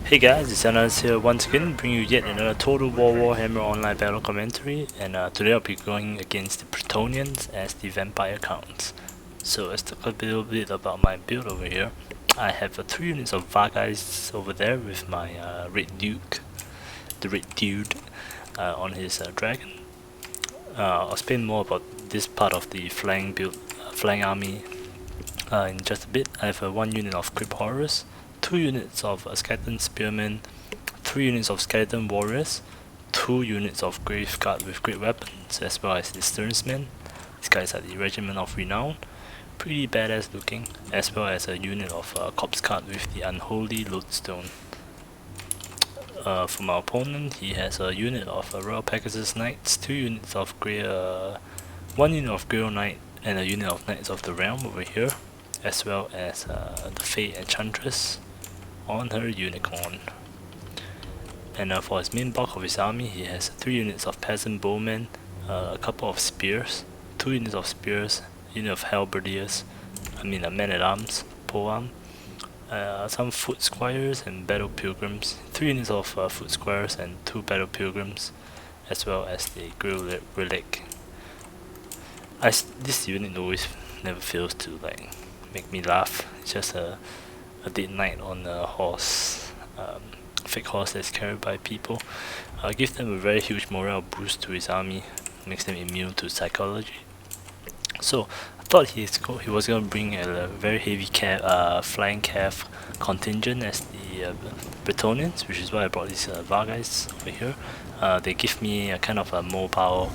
Hey guys, it's Anas here once again, bringing you yet another Total War Warhammer online battle commentary, and today I'll be going against the Bretonnians as the vampire counts. So let's talk a little bit about my build over here. I have 3 units of Vargheists over there with my Red Duke, the Red Dude, on his dragon. I'll explain more about this part of the flying army in just a bit. I have 1 unit of Crypt Horrors, 2 units of Skeleton Spearmen, 3 units of Skeleton Warriors, 2 units of Graveguard with great weapons, as well as the Stearnsmen. These guys are the Regiment of Renown, pretty badass looking, as well as a unit of Corpse Guard with the Unholy Lodestone. For my opponent, he has a unit of Royal Pegasus Knights, 2 units of 1 unit of Grey Knight, and a unit of Knights of the Realm over here, as well as the Fate Enchantress on her unicorn. And for his main bulk of his army, he has 3 units of Peasant Bowmen, a couple of spears, 2 units of spears, unit of halberdiers, men-at-arms, polearm, some foot squires and battle pilgrims, 3 units of foot squires and 2 battle pilgrims, as well as the Grey Relic. This unit always never fails to make me laugh. It's just a dead knight on a horse, fake horse that's carried by people. Gives them a very huge morale boost to his army, makes them immune to psychology. So I thought he was going to bring a very heavy flying cav contingent as the Bretonnians, which is why I brought these Vargheists over here. They give me a kind of a mobile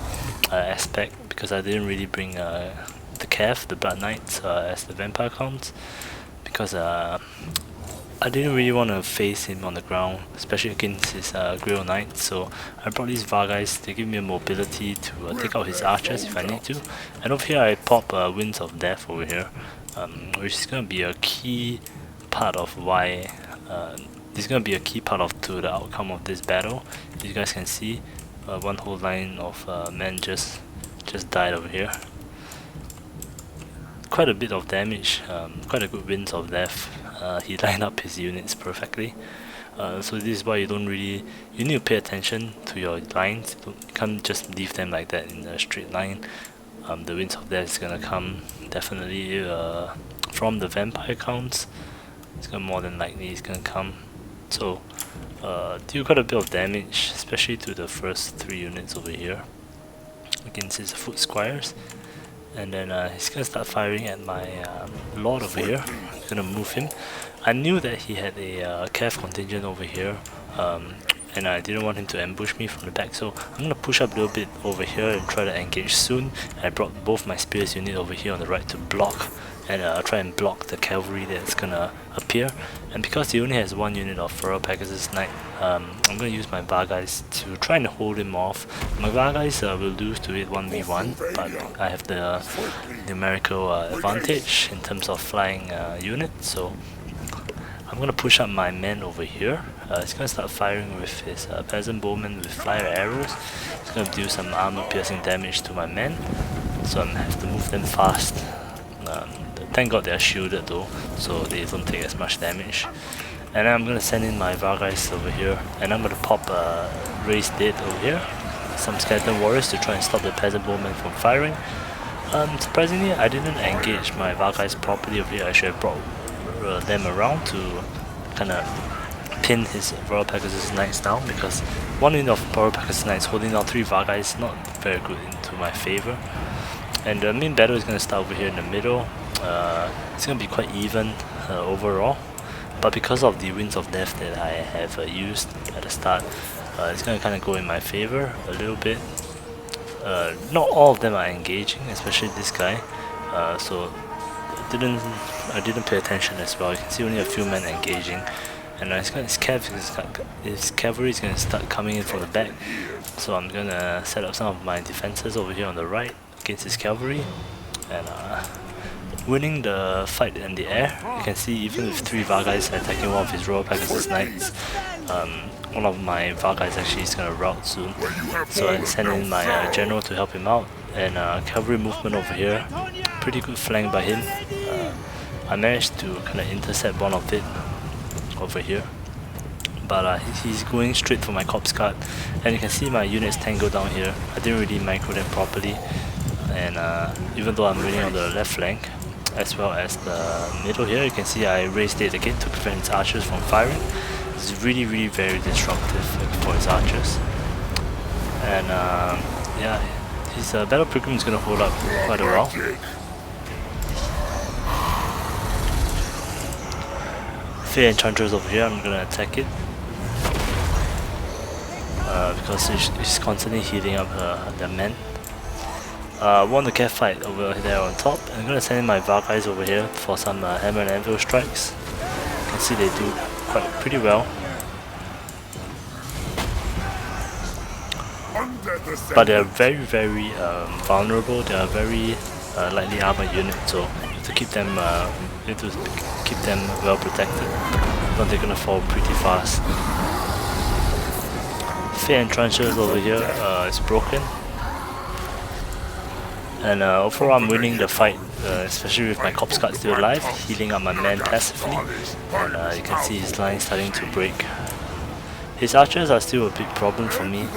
aspect, because I didn't really bring the cav, the Blood Knights, as the vampire counts, because I didn't really want to face him on the ground, especially against his Grey Knight. So I brought these Vargheists. They give me a mobility to take out his archers if I need to. And over here I pop Winds of Death over here, which is going to be a key part of why this is going to be a key part to the outcome of this battle. As you guys can see, one whole line of men just died over here. Quite a bit of damage, quite a good Winds of Death. He lined up his units perfectly. So this is why you need to pay attention to your lines. You can't just leave them like that in a straight line. The Winds of Death is gonna come definitely from the vampire counts. It's gonna more than likely it's gonna come. So deal quite a bit of damage, especially to the first 3 units over here against his foot squires. And then he's gonna start firing at my lord over here. I'm gonna move him. I knew that he had a cav contingent over here, and I didn't want him to ambush me from the back, so I'm gonna push up a little bit over here and try to engage soon. And I brought both my spears unit over here on the right to block, and try and block the cavalry that's gonna appear. And because he only has 1 unit of Royal Pegasus Knight, I'm gonna use my Vargheists to try and hold him off. My Vargheists will lose to it 1v1, but I have the numerical advantage in terms of flying units, so I'm gonna push up my men over here. He's gonna start firing with his Peasant Bowman with fire arrows. He's gonna do some armor piercing damage to my men, so I'm gonna have to move them fast. Thank God they are shielded though, so they don't take as much damage. And then I'm gonna send in my Vargheists over here, and I'm gonna pop Raised Dead over here, some Skeleton Warriors to try and stop the Peasant Bowmen from firing. Surprisingly, I didn't engage my Vargheists properly over here. I should have brought them around to kind of pin his Royal Pegasus Knights down, because 1 unit of Royal Pegasus Knights holding down 3 Vargheists is not very good into my favor. And the main battle is going to start over here in the middle. It's going to be quite even overall, but because of the Winds of Death that I have used at the start, it's going to kind of go in my favor a little bit. Not all of them are engaging, especially this guy, so I didn't pay attention as well. You can see only a few men engaging, and his cavalry is going to start coming in from the back, so I'm going to set up some of my defenses over here on the right against his cavalry, and winning the fight in the air. You can see even with 3 Vargheists attacking one of his Royal Pegasus Knights, one of my Vargheists actually is going to rout soon, so I send in my general to help him out. And cavalry movement over here, pretty good flank by him. I managed to kind of intercept one of it over here, but he's going straight for my corpse guard, and you can see my units tango down here. I didn't really micro them properly, and even though I'm winning on the left flank as well as the middle here, you can see I raised it again to prevent his archers from firing. It's really very disruptive for his archers, and yeah, his battle pilgrim is going to hold up quite a while. Fear Enchantress over here, I'm gonna attack it because he's constantly healing up their men. Won the cat fight over there on top. I'm gonna send in my Vargheists over here for some hammer and anvil strikes. You can see they do pretty well, but they're very vulnerable. They are very lightly armored unit, so you have to keep them well protected, but they're gonna fall pretty fast. Fear Enchantress over here is broken, and overall I'm winning the fight, especially with my corpse guard still alive, healing up my men passively, and you can see his line starting to break. His archers are still a big problem for me,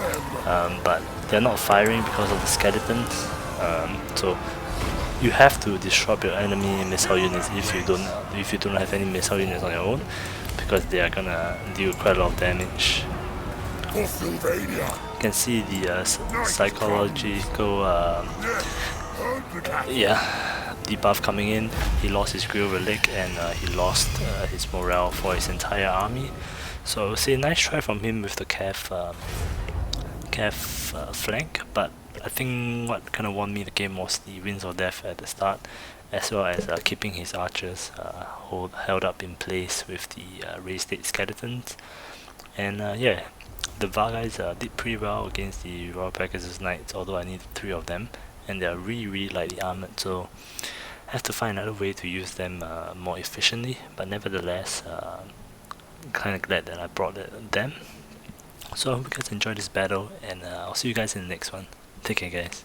but they're not firing because of the skeletons, so you have to disrupt your enemy missile units if you don't have any missile units on your own, because they are gonna deal quite a lot of damage. You can see the psychological debuff coming in. He lost his Grill Relic, and he lost his morale for his entire army. So I would say nice try from him with the Cav flank, but I think what kind of won me the game was the Winds of Death at the start, as well as keeping his archers held up in place with the raised state skeletons. And yeah, the Vargheists did pretty well against the Royal Pegasus Knights, although I needed 3 of them, and they are really lightly armored, so I have to find another way to use them more efficiently. But nevertheless, kind of glad that I brought them. So I hope you guys enjoyed this battle, and I'll see you guys in the next one. Take care, guys.